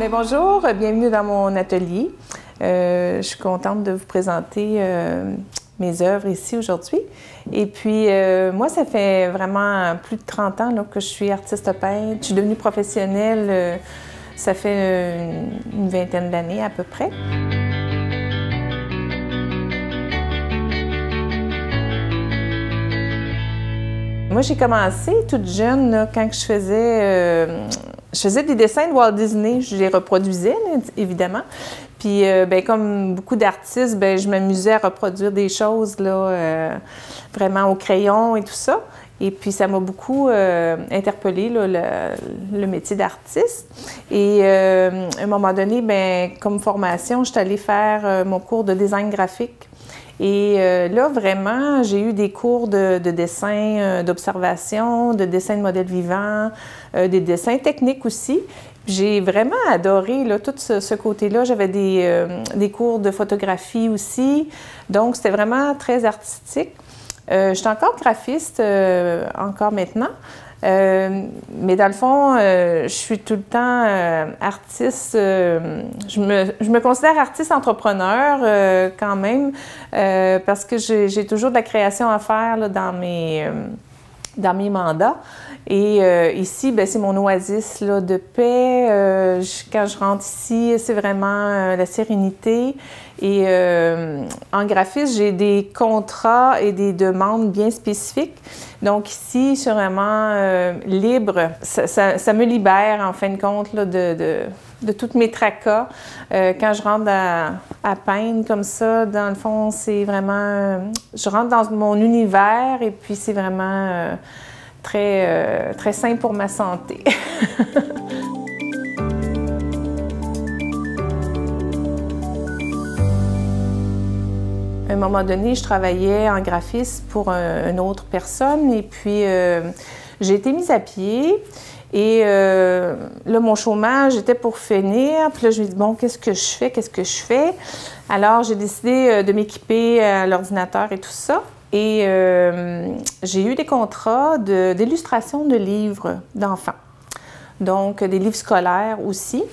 Bien, bonjour, bienvenue dans mon atelier. Je suis contente de vous présenter mes œuvres ici aujourd'hui. Et puis, moi, ça fait vraiment plus de 30 ans là, que je suis artiste peintre. Je suis devenue professionnelle, ça fait une vingtaine d'années à peu près. Moi, j'ai commencé toute jeune, là, quand je faisais des dessins de Walt Disney. Je les reproduisais, là, évidemment. Puis, ben, comme beaucoup d'artistes, ben, je m'amusais à reproduire des choses là, vraiment au crayon et tout ça. Et puis, ça m'a beaucoup interpellée, là, le métier d'artiste. Et à un moment donné, ben, comme formation, je suis allée faire mon cours de design graphique. Et là, vraiment, j'ai eu des cours de dessin, d'observation, de dessin de modèles vivants, des dessins techniques aussi. J'ai vraiment adoré là, tout ce côté-là. J'avais des cours de photographie aussi. Donc, c'était vraiment très artistique. Je suis encore graphiste, encore maintenant. Mais dans le fond, je suis tout le temps artiste. Je me considère artiste entrepreneur quand même, parce que j'ai toujours de la création à faire là, dans mes mandats. Et ici, ben, c'est mon oasis là, de paix. Quand je rentre ici, c'est vraiment la sérénité. Et en graphisme, j'ai des contrats et des demandes bien spécifiques. Donc ici, je suis vraiment libre. Ça me libère, en fin de compte, là, de tous mes tracas. Quand je rentre à peindre comme ça, dans le fond, c'est vraiment... je rentre dans mon univers et puis c'est vraiment très sain pour ma santé. À un moment donné, je travaillais en graphisme pour une autre personne et puis j'ai été mise à pied et là, mon chômage était pour finir. Puis là, je me dis, bon, qu'est-ce que je fais? Alors, j'ai décidé de m'équiper à l'ordinateur et tout ça. Et j'ai eu des contrats d'illustration de livres d'enfants, donc des livres scolaires aussi.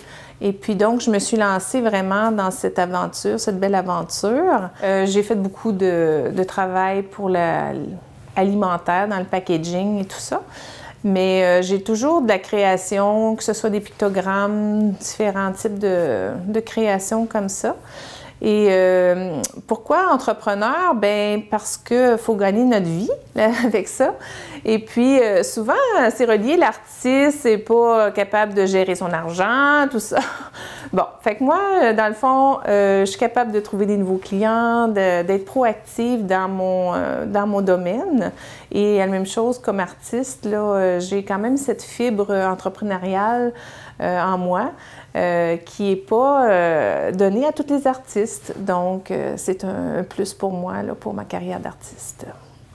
Et puis donc, je me suis lancée vraiment dans cette aventure, cette belle aventure. J'ai fait beaucoup de travail pour l'alimentaire, dans le packaging et tout ça. Mais j'ai toujours de la création, que ce soit des pictogrammes, différents types de créations comme ça. Et pourquoi entrepreneur? Bien, parce qu'il faut gagner notre vie là, avec ça. Et puis, souvent, c'est relié, l'artiste n'est pas capable de gérer son argent, tout ça. Bon, fait que moi, dans le fond, je suis capable de trouver des nouveaux clients, d'être proactive dans mon domaine. Et la même chose comme artiste, là, j'ai quand même cette fibre entrepreneuriale en moi. Qui n'est pas donnée à tous les artistes. Donc, c'est un plus pour moi, là, pour ma carrière d'artiste.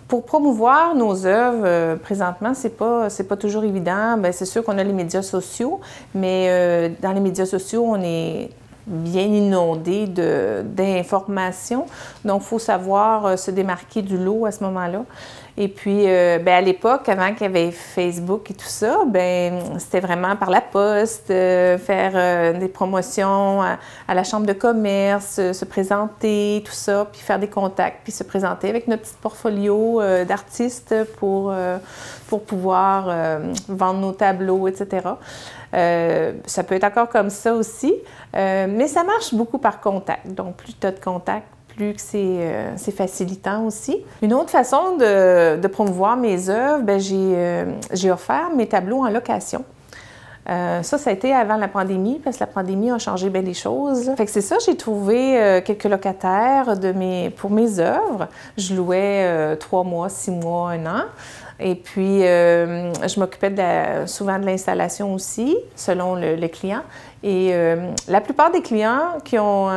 Pour promouvoir nos œuvres, présentement, c'est pas toujours évident. Bien, c'est sûr qu'on a les médias sociaux, mais dans les médias sociaux, on est bien inondé d'informations. Donc, il faut savoir se démarquer du lot à ce moment-là. Et puis, bien, à l'époque, avant qu'il y avait Facebook et tout ça, bien, c'était vraiment par la poste, faire des promotions à la chambre de commerce, se présenter, tout ça, puis faire des contacts, puis se présenter avec notre petit portfolio d'artistes pour pouvoir vendre nos tableaux, etc. Ça peut être encore comme ça aussi, mais ça marche beaucoup par contact. Donc, plus tu as de contacts, plus que c'est facilitant aussi. Une autre façon de promouvoir mes œuvres, bien, j'ai offert mes tableaux en location. Ça a été avant la pandémie, parce que la pandémie a changé bien les choses. Fait que c'est ça, j'ai trouvé quelques locataires pour mes œuvres. Je louais 3 mois, 6 mois, 1 an. Et puis, je m'occupais souvent de l'installation aussi, selon le client. Et la plupart des clients qui ont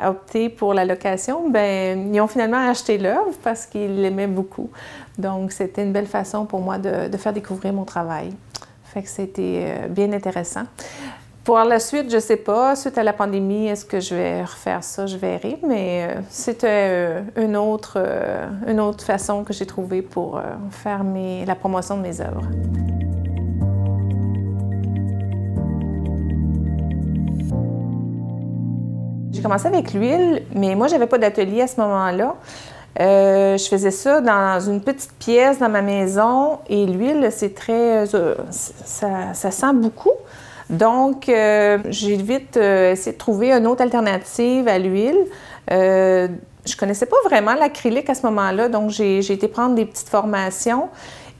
opté pour la location, bien, ils ont finalement acheté l'œuvre parce qu'ils l'aimaient beaucoup. Donc, c'était une belle façon pour moi de faire découvrir mon travail. Fait que c'était bien intéressant. Pour la suite, je ne sais pas, suite à la pandémie, est-ce que je vais refaire ça? Je verrai, mais c'était une autre façon que j'ai trouvée pour faire la promotion de mes œuvres. J'ai commencé avec l'huile, mais moi, j'avais pas d'atelier à ce moment-là. Je faisais ça dans une petite pièce dans ma maison et l'huile, c'est très... ça sent beaucoup. Donc, j'ai vite essayé de trouver une autre alternative à l'huile. Je connaissais pas vraiment l'acrylique à ce moment-là, donc j'ai été prendre des petites formations.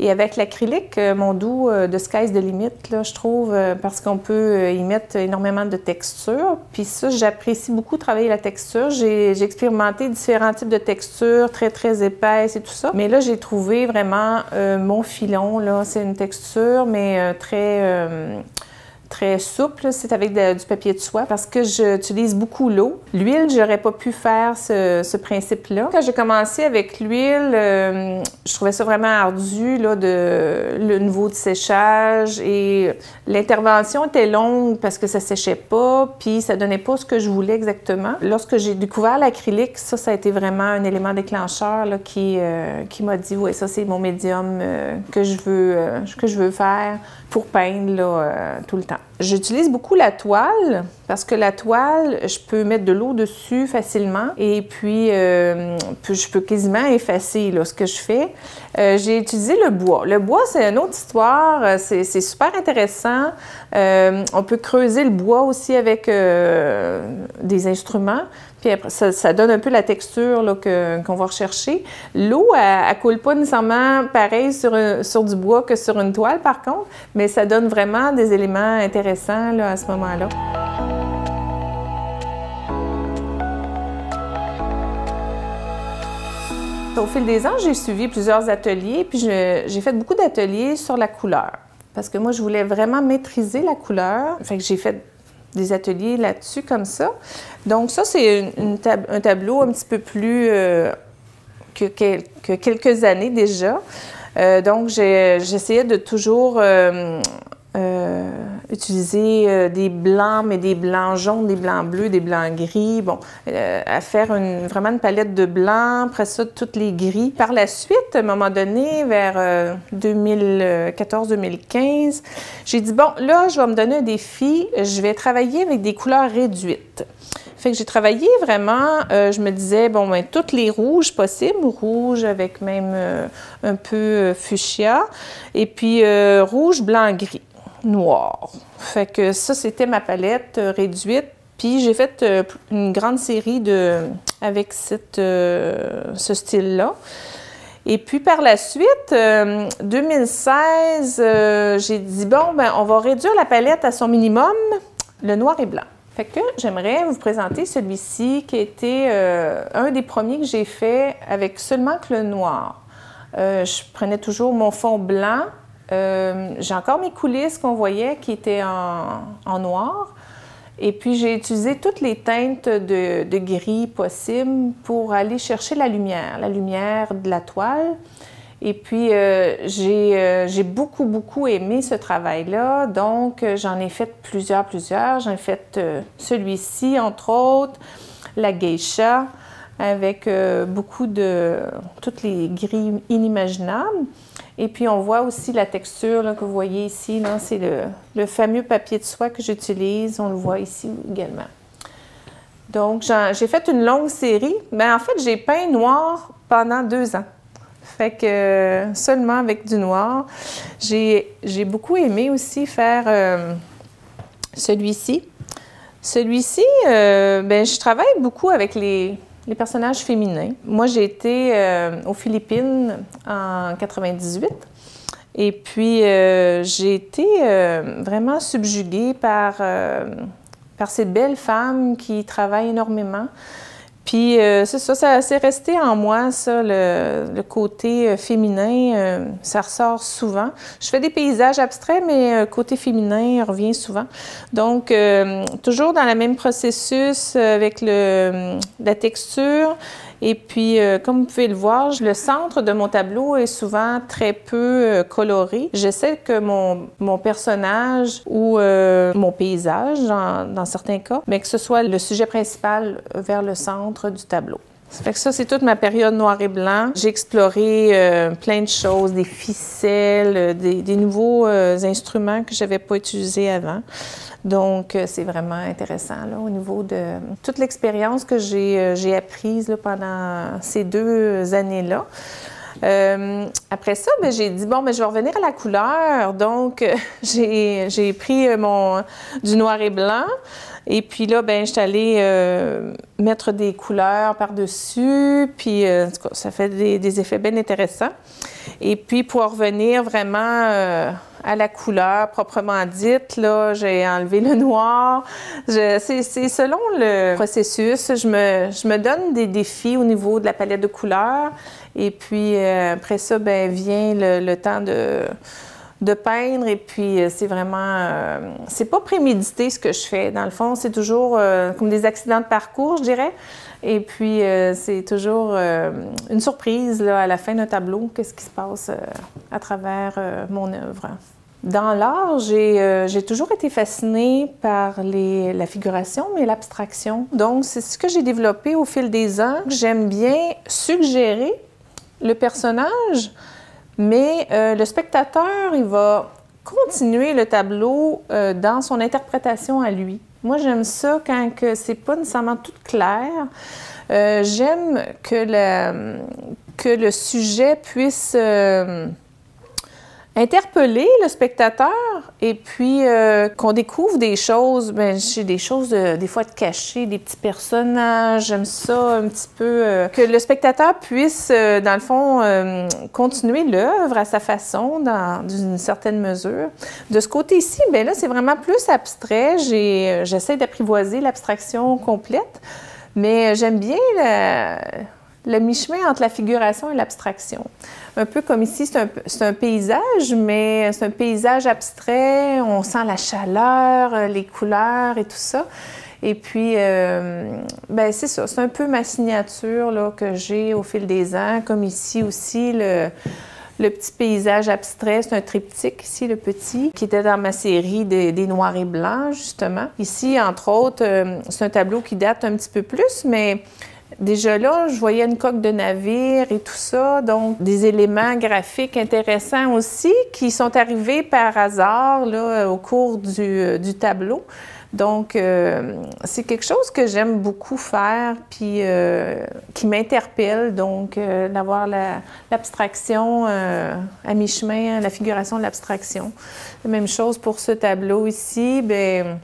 Et avec l'acrylique, mon doux de Sky's the Limit, là, je trouve, parce qu'on peut y mettre énormément de textures. Puis ça, j'apprécie beaucoup travailler la texture. J'ai expérimenté différents types de textures, très, très épaisses et tout ça. Mais là, j'ai trouvé vraiment mon filon, là. C'est une texture, mais très souple, c'est avec du papier de soie parce que j'utilise beaucoup l'eau. L'huile, j'aurais pas pu faire ce principe-là. Quand j'ai commencé avec l'huile, je trouvais ça vraiment ardu, là, le niveau de séchage et l'intervention était longue parce que ça séchait pas, puis ça donnait pas ce que je voulais exactement. Lorsque j'ai découvert l'acrylique, ça a été vraiment un élément déclencheur là, qui m'a dit, oui, ça c'est mon médium que je veux faire pour peindre là, tout le temps. J'utilise beaucoup la toile parce que la toile, je peux mettre de l'eau dessus facilement et puis je peux quasiment effacer là, ce que je fais. J'ai utilisé le bois. Le bois, c'est une autre histoire. C'est super intéressant. On peut creuser le bois aussi avec des instruments. Puis après, ça donne un peu la texture qu'on va rechercher. L'eau, elle coule pas nécessairement pareil sur du bois que sur une toile, par contre, mais ça donne vraiment des éléments intéressants là, à ce moment-là. Au fil des ans, j'ai suivi plusieurs ateliers, puis j'ai fait beaucoup d'ateliers sur la couleur. Parce que moi, je voulais vraiment maîtriser la couleur. Fait que j'ai fait des ateliers là-dessus comme ça. Donc ça, c'est un tableau un petit peu plus que quelques années déjà. Donc j'essayais de toujours utiliser des blancs, mais des blancs jaunes, des blancs bleus, des blancs gris. Bon, à faire vraiment une palette de blancs, après ça, toutes les gris. Par la suite, à un moment donné, vers 2014-2015, j'ai dit, bon, là, je vais me donner un défi. Je vais travailler avec des couleurs réduites. Fait que j'ai travaillé vraiment, je me disais, bon, ben, toutes les rouges possibles, rouge avec même un peu fuchsia, et puis rouge, blanc, gris. Noir. Fait que ça, c'était ma palette réduite. Puis j'ai fait une grande série avec ce style-là. Et puis par la suite, 2016, j'ai dit, bon, ben, on va réduire la palette à son minimum, le noir et blanc. Fait que j'aimerais vous présenter celui-ci qui a été un des premiers que j'ai fait avec seulement que le noir. Je prenais toujours mon fond blanc. J'ai encore mes coulisses qu'on voyait qui étaient en noir. Et puis, j'ai utilisé toutes les teintes de gris possibles pour aller chercher la lumière de la toile. Et puis, j'ai beaucoup, beaucoup aimé ce travail-là. Donc, j'en ai fait plusieurs. J'en ai fait celui-ci, entre autres, la geisha, avec beaucoup de toutes les gris inimaginables. Et puis, on voit aussi la texture là, que vous voyez ici. C'est le fameux papier de soie que j'utilise. On le voit ici également. Donc, j'ai fait une longue série. Mais en fait, j'ai peint noir pendant 2 ans. Fait que seulement avec du noir. J'ai beaucoup aimé aussi faire celui-ci. Celui-ci, ben, je travaille beaucoup avec les personnages féminins. Moi, j'ai été aux Philippines en 98 et puis j'ai été vraiment subjuguée par ces belles femmes qui travaillent énormément. Puis c'est ça s'est resté en moi, ça, le côté féminin, ça ressort souvent. Je fais des paysages abstraits, mais le côté féminin revient souvent. Donc, toujours dans le même processus avec la texture. Et puis, comme vous pouvez le voir, le centre de mon tableau est souvent très peu coloré. J'essaie que mon personnage ou mon paysage, dans certains cas, mais que ce soit le sujet principal vers le centre du tableau. Ça fait que ça, c'est toute ma période noir et blanc. J'ai exploré plein de choses, des ficelles, des nouveaux instruments que je n'avais pas utilisés avant. Donc, c'est vraiment intéressant là, au niveau de toute l'expérience que j'ai apprise là, pendant ces 2 années-là. Après ça, ben, j'ai dit, bon, ben, je vais revenir à la couleur. Donc, j'ai pris du noir et blanc. Et puis là, ben, je suis allée mettre des couleurs par-dessus. Puis, en tout cas, ça fait des effets bien intéressants. Et puis, pour revenir vraiment à la couleur proprement dite, là, j'ai enlevé le noir. C'est selon le processus. Je me donne des défis au niveau de la palette de couleurs. Et puis, après ça, ben, vient le temps de peindre. Et puis, c'est vraiment... c'est pas prémédité ce que je fais. Dans le fond, c'est toujours comme des accidents de parcours, je dirais. Et puis, c'est toujours une surprise là, à la fin d'un tableau, qu'est-ce qui se passe à travers mon œuvre. Dans l'art, j'ai toujours été fascinée par la figuration, mais l'abstraction. Donc, c'est ce que j'ai développé au fil des ans. J'aime bien suggérer le personnage, mais le spectateur, il va continuer le tableau dans son interprétation à lui. Moi, j'aime ça quand c'est pas nécessairement tout clair. J'aime que le sujet puisse interpeller le spectateur et puis qu'on découvre des choses, bien, j'ai des choses des fois de cachées, des petits personnages, j'aime ça un petit peu, que le spectateur puisse, dans le fond, continuer l'œuvre à sa façon, d'une certaine mesure. De ce côté-ci, bien là, c'est vraiment plus abstrait, j'essaie d'apprivoiser l'abstraction complète, mais j'aime bien le mi-chemin entre la figuration et l'abstraction. Un peu comme ici, c'est un paysage, mais c'est un paysage abstrait. On sent la chaleur, les couleurs et tout ça. Et puis, ben c'est ça. C'est un peu ma signature là, que j'ai au fil des ans. Comme ici aussi, le petit paysage abstrait, c'est un triptyque ici, le petit, qui était dans ma série des noirs et blancs, justement. Ici, entre autres, c'est un tableau qui date un petit peu plus, mais déjà là, je voyais une coque de navire et tout ça, donc des éléments graphiques intéressants aussi qui sont arrivés par hasard là, au cours du tableau. Donc, c'est quelque chose que j'aime beaucoup faire, puis qui m'interpelle, donc d'avoir l'abstraction à mi-chemin, la figuration de l'abstraction. La même chose pour ce tableau ici, bien,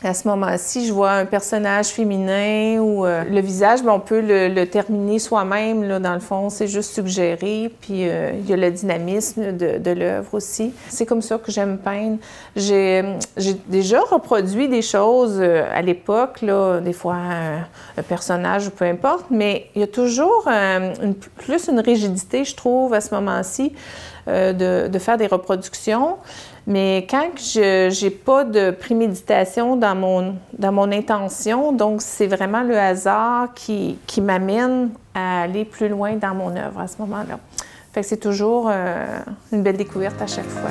à ce moment-ci, je vois un personnage féminin ou le visage, bien, on peut le terminer soi-même, là, dans le fond, c'est juste suggéré, puis il y a le dynamisme de l'œuvre aussi. C'est comme ça que j'aime peindre. J'ai déjà reproduit des choses à l'époque, là, des fois un personnage ou peu importe, mais il y a toujours plus une rigidité, je trouve, à ce moment-ci, de faire des reproductions. Mais quand je n'ai pas de préméditation dans mon intention, donc c'est vraiment le hasard qui m'amène à aller plus loin dans mon œuvre à ce moment-là. Fait que c'est toujours une belle découverte à chaque fois.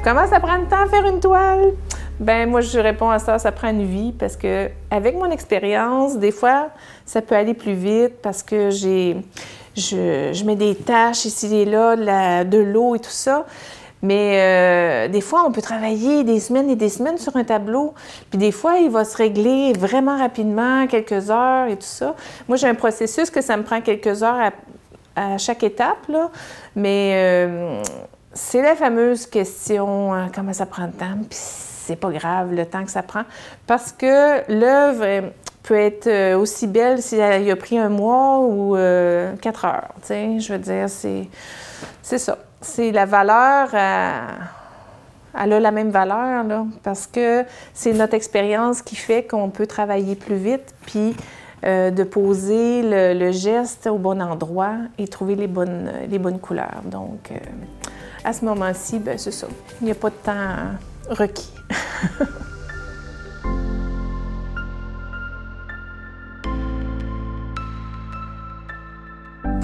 Comment ça prend le temps à faire une toile? Ben moi, je réponds à ça prend une vie parce que avec mon expérience, des fois, ça peut aller plus vite parce que je mets des taches ici et là, de l'eau et tout ça. Mais des fois, on peut travailler des semaines et des semaines sur un tableau. Puis des fois, il va se régler vraiment rapidement, quelques heures et tout ça. Moi, j'ai un processus que ça me prend quelques heures à chaque étape, là. Mais c'est la fameuse question, comment ça prend de temps? Puis c'est pas grave le temps que ça prend. Parce que l'œuvre peut être aussi belle si elle a pris 1 mois ou 4 heures. Tu sais, je veux dire, c'est ça. C'est la valeur, elle a la même valeur, là, parce que c'est notre expérience qui fait qu'on peut travailler plus vite, puis de poser le geste au bon endroit et trouver les bonnes couleurs. Donc, à ce moment-ci, ben, c'est ça. Il n'y a pas de temps requis.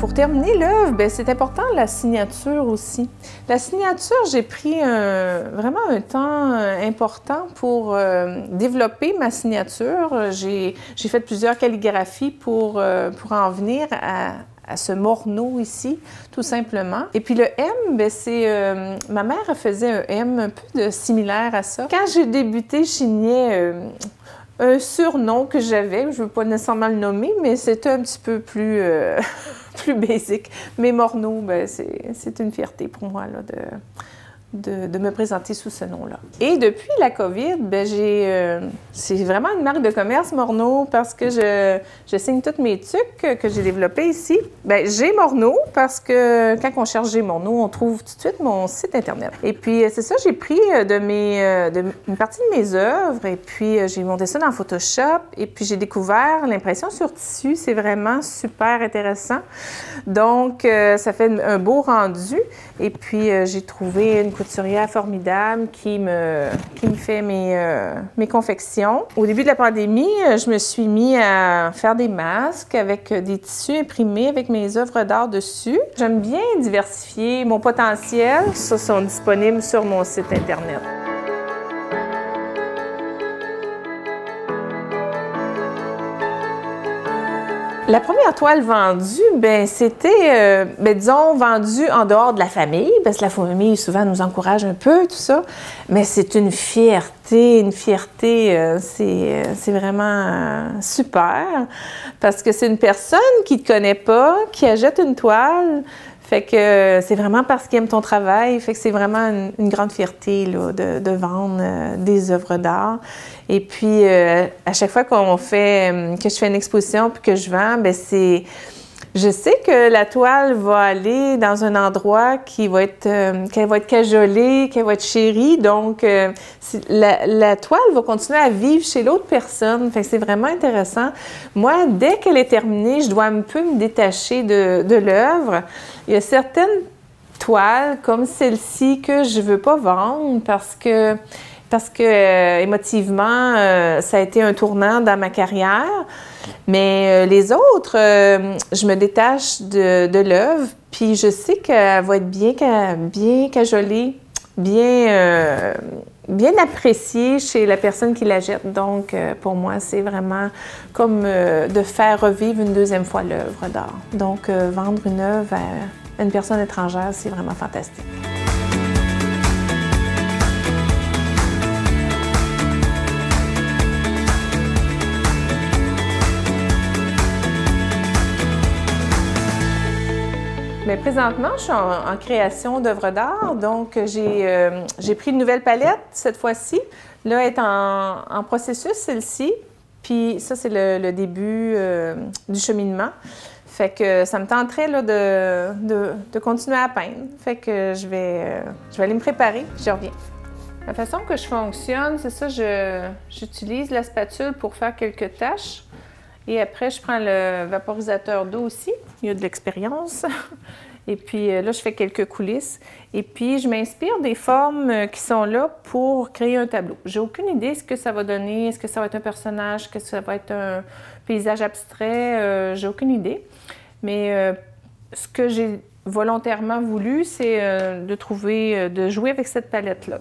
Pour terminer l'œuvre, c'est important la signature aussi. La signature, j'ai pris vraiment un temps important pour développer ma signature. J'ai fait plusieurs calligraphies pour en venir à ce morneau ici, tout simplement. Et puis le M, ma mère faisait un M un peu similaire à ça. Quand j'ai débuté, je signais un surnom que j'avais, je ne veux pas nécessairement le nommer, mais c'était un petit peu plus, plus basique. Mais Morneau, c'est une fierté pour moi là, de me présenter sous ce nom-là. Et depuis la COVID, c'est vraiment une marque de commerce, Morneau, parce que je signe toutes mes trucs que j'ai développés ici. J'ai Morneau parce que quand on cherche G Morneau, on trouve tout de suite mon site Internet. Et puis, c'est ça, j'ai pris une partie de mes œuvres et puis j'ai monté ça dans Photoshop et puis j'ai découvert l'impression sur tissu. C'est vraiment super intéressant. Donc, ça fait un beau rendu. Et puis, j'ai trouvé une couturière formidable qui me fait mes confections. Au début de la pandémie, je me suis mis à faire des masques avec des tissus imprimés avec mes œuvres d'art dessus. J'aime bien diversifier mon potentiel. Ça, sont disponibles sur mon site Internet. La première toile vendue, c'était, disons, vendue en dehors de la famille, parce que la famille, souvent, nous encourage un peu, tout ça. Mais c'est une fierté, c'est vraiment super, parce que c'est une personne qui ne te connaît pas, qui achète une toile. Fait que c'est vraiment parce qu'il aime ton travail. Fait que c'est vraiment une grande fierté là, de vendre des œuvres d'art. Et puis, à chaque fois que je fais une exposition puis que je vends, je sais que la toile va aller dans un endroit qu'elle va être cajolée, qu'elle va être chérie. Donc, la toile va continuer à vivre chez l'autre personne. Fait que c'est vraiment intéressant. Moi, dès qu'elle est terminée, je dois un peu me détacher de l'œuvre. Il y a certaines toiles, comme celle-ci, que je ne veux pas vendre parce que émotivement, ça a été un tournant dans ma carrière. Mais les autres, je me détache de l'œuvre, puis je sais qu'elle va être bien cajolée, bien appréciée chez la personne qui la jette. Donc, pour moi, c'est vraiment comme de faire revivre une deuxième fois l'œuvre d'art. Donc, vendre une œuvre à une personne étrangère, c'est vraiment fantastique. Mais présentement, je suis en création d'œuvres d'art, donc j'ai pris une nouvelle palette cette fois-ci. Là, elle est en processus, celle-ci, puis ça, c'est le début du cheminement. Fait que ça me tenterait là, de continuer à peindre. Fait que je vais aller me préparer, puis je reviens. La façon que je fonctionne, c'est ça, j'utilise la spatule pour faire quelques taches. Et après, je prends le vaporisateur d'eau aussi. Il y a de l'expérience. Et puis là, je fais quelques coulisses. Et puis, je m'inspire des formes qui sont là pour créer un tableau. J'ai aucune idée de ce que ça va donner. Est-ce que ça va être un personnage? Est-ce que ça va être un paysage abstrait? J'ai aucune idée. Mais ce que j'ai volontairement voulu, c'est de jouer avec cette palette-là.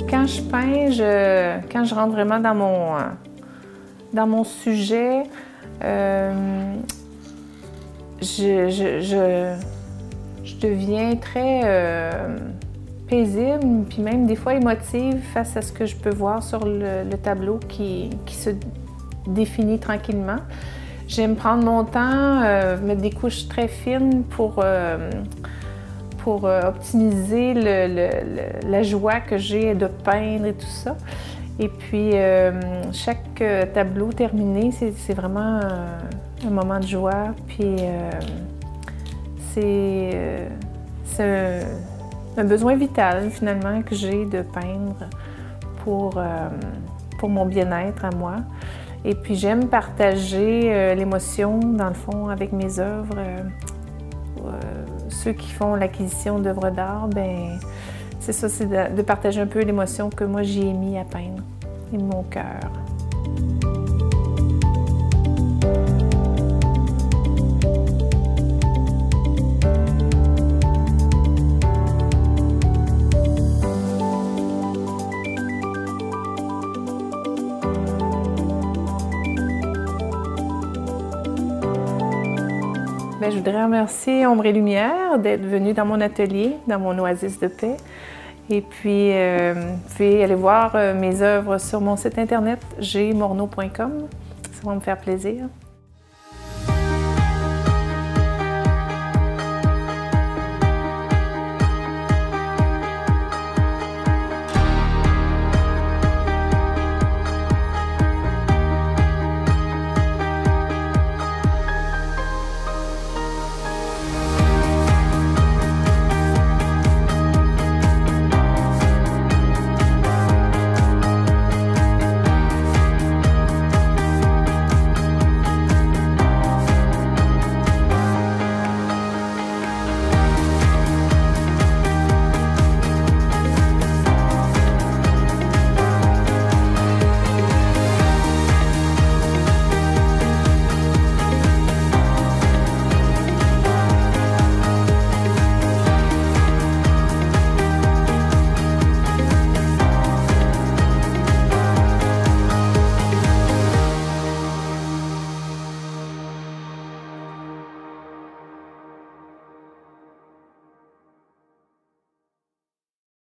Quand je peins, quand je rentre vraiment dans mon sujet, je deviens très paisible, puis même des fois émotive face à ce que je peux voir sur le tableau qui se définit tranquillement. J'aime prendre mon temps, mettre des couches très fines pour optimiser la joie que j'ai de peindre et tout ça. Et puis, chaque tableau terminé, c'est vraiment un moment de joie. Puis, c'est un besoin vital, finalement, que j'ai de peindre pour mon bien-être à moi. Et puis, j'aime partager l'émotion, dans le fond, avec mes œuvres. Ceux qui font l'acquisition d'œuvres d'art, c'est ça, c'est de partager un peu l'émotion que moi j'ai mis à peindre. et mon cœur. Je voudrais remercier Ombre et Lumière d'être venu dans mon atelier, dans mon oasis de paix. Et puis, vous pouvez aller voir mes œuvres sur mon site internet gmorneau.com. Ça va me faire plaisir.